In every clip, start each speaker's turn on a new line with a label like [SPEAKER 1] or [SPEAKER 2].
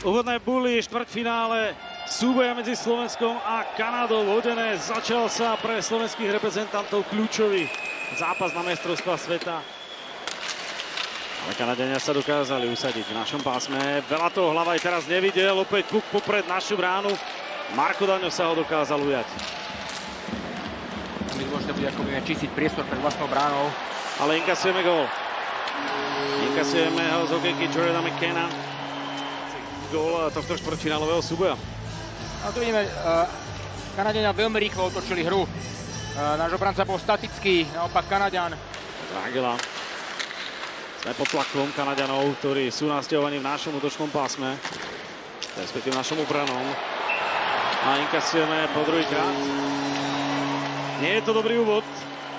[SPEAKER 1] Úvodné buly štvrťfinále súboja medzi Slovenskom a Kanadou vodené. Začal sa pre slovenských reprezentantov kľúčový zápas na mestrovstvá sveta. Ale Kanadiania sa dokázali usadiť v našom pásme. Veľa toho hlava aj teraz nevidel. Opäť puk popred našu bránu. Marko Daňo sa ho dokázal ujať.
[SPEAKER 2] My dôležité bude, ako budeme čistiť priestor pred vlastnou bránou.
[SPEAKER 1] Ale inkasujeme gól. Inkasujeme ho z hokejky Jordana McKenna. Gól tohto štvrťfinálového súboja.
[SPEAKER 2] A tu vidíme, Kanadiania veľmi rýchlo otočili hru. Náš obranca bol statický, naopak Kanadian.
[SPEAKER 1] Dragila. Sme pod tlakom Kanadianov, ktorí sú nasťahovaní v našom útočnom pásme. Respektíve v našom obranom. A inkasujeme po druhýkrát. Nie je to dobrý úvod.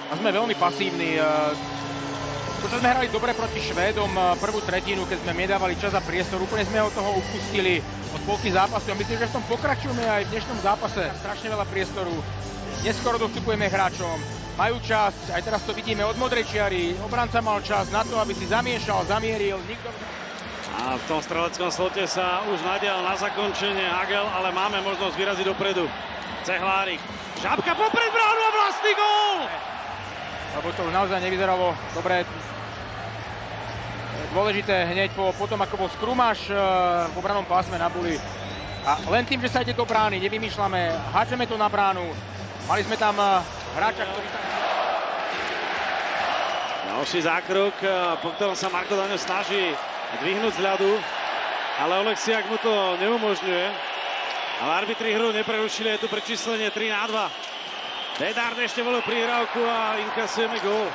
[SPEAKER 2] A sme veľmi pasívni. Pretože sme hrali dobre proti Švédom prvú tretinu, keď sme nedávali čas a priestor. Úplne sme od toho upustili od polky zápasu. A myslím, že v tom pokračujeme aj v dnešnom zápase. Strašne veľa priestoru. Neskoro dostupujeme hráčom. Majú čas, aj teraz to vidíme od modrej čiary. Obranca mal čas na to, aby si zamiešal, zamieril. Nikto...
[SPEAKER 1] A v tom streleckom slote sa už nadial na zakončenie Hagel, ale máme možnosť vyraziť dopredu. Cehlárik. Žabka popred bránu a vlastný gól!
[SPEAKER 2] Lebo to už naozaj nevyzeralo dobre. Dôležité hneď potom, ako bol skrumáš v obranom pásme na buli. A len tým, že sa ide do brány, nevymýšľame, háčeme to na bránu. Mali sme tam hráča, ktorý...
[SPEAKER 1] Ďalší zákrok, po ktorom sa Marko Daňo snaží dvihnúť z ľadu, ale Oleksiak mu to neumožňuje. Ale arbitri hru neprerušili, je tu prečíslenie 3-2. Bedard ešte volil prihrávku a inkasujeme gól.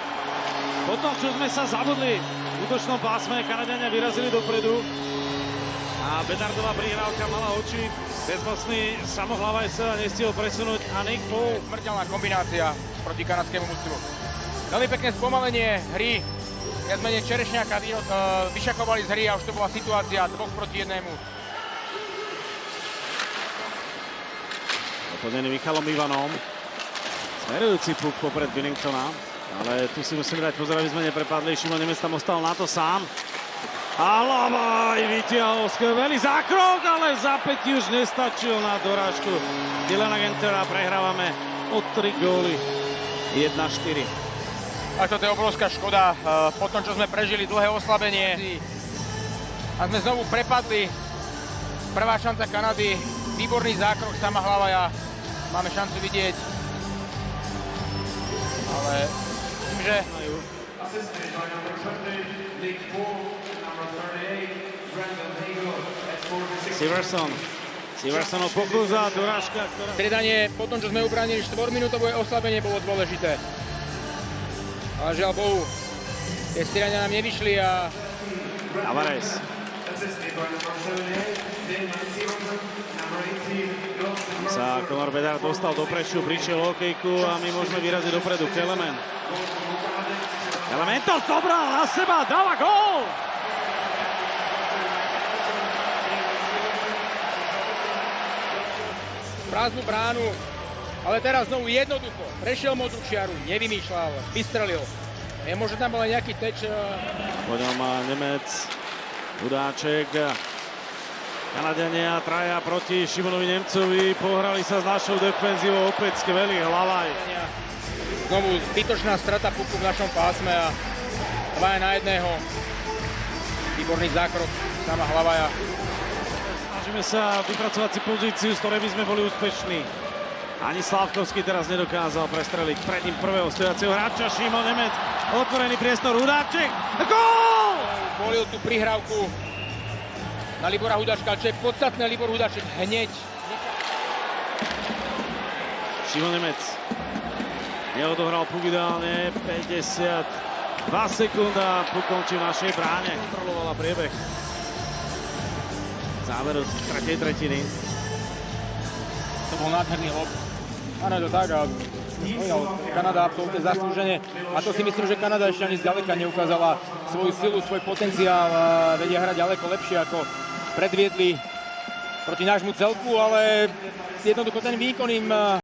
[SPEAKER 1] Potom, čo sme sa zabudli v útočnom pásme, Kanadiania vyrazili dopredu a Bedardová prihrávka mala oči. Bezmocný Samohlavaj sa nestihol presunúť a Nick Paul.
[SPEAKER 2] Smrteľná kombinácia proti kanadskému mužstvu. Veľmi pekné spomalenie hry. Viac menej Čerešňáka vyšakovali z hry a už to bola situácia 2 proti 1.
[SPEAKER 1] Doplnený Michalom Ivanom. Smerujúci puk popred Binningtona. Ale tu si musíme dať pozor, aby sme neprepadli. Šimon Nemec tam ostal na to sám. A Hlavaj vytiahol skvelý zákrok, ale v zápätí už nestačil na dorážku Dylana Gentera. Prehrávame o 3 góly. 1-4.
[SPEAKER 2] A toto je obrovská škoda. Po tom, čo sme prežili dlhé oslabenie a sme znovu prepadli. Prvá šanca Kanady. Výborný zákrok Sama Hlavaja. Máme šancu vidieť. Ale myslím, že...
[SPEAKER 1] Siversonov pokus a dorážka, ktorá...
[SPEAKER 2] Striedanie po tom, čo sme ubránili 4-minútové oslabenie, bolo dôležité. Ale žiaľ Bohu, tie striedania nám nevyšli a...
[SPEAKER 1] Tavares. Sa Conor Bedard dostal do preču, prišiel hokejku a my môžeme vyraziť dopredu. Kelemen. Kelemen to zobral na seba, dáva gól!
[SPEAKER 2] Prázdnu bránu, ale teraz znovu jednoducho. Prešiel modrú čiaru, nevymýšľal, vystrelil. Možno tam bol aj nejaký teč.
[SPEAKER 1] Po ňom Nemec, Hudáček. Kanadiania traja proti Šimonovi Nemcovi. Pohrali sa s našou defenzívou, opäť skvelý Hlavaj.
[SPEAKER 2] Znovu zbytočná strata puku v našom pásme a 2-1. Výborný zákrok Sama Hlavaja.
[SPEAKER 1] Snažíme sa vypracovať si pozíciu, z ktorej by sme boli úspešní. Ani Slávkovský teraz nedokázal prestreliť pred ním prvého stojacieho hráča. Šimon Nemec, otvorený priestor, Hudáček, gól!
[SPEAKER 2] Volil tú prihrávku na Libora Hudáčka, čo je podstatné, Libor Hudáček hneď.
[SPEAKER 1] Šimon Nemec neodohral puk ideálne, 52 sekúnd a puk končí v našej bráne. Kontrolovala priebeh záveru tretej tretiny.
[SPEAKER 2] To bol nádherný lob. Áno, je to tak a Kanada absolútne zaslúžene. A to si myslím, že Kanada ešte ani zďaleka neukázala svoju silu, svoj potenciál. Vedia hrať ďaleko lepšie, ako predviedli proti nášmu celku, ale jednoducho ten výkon im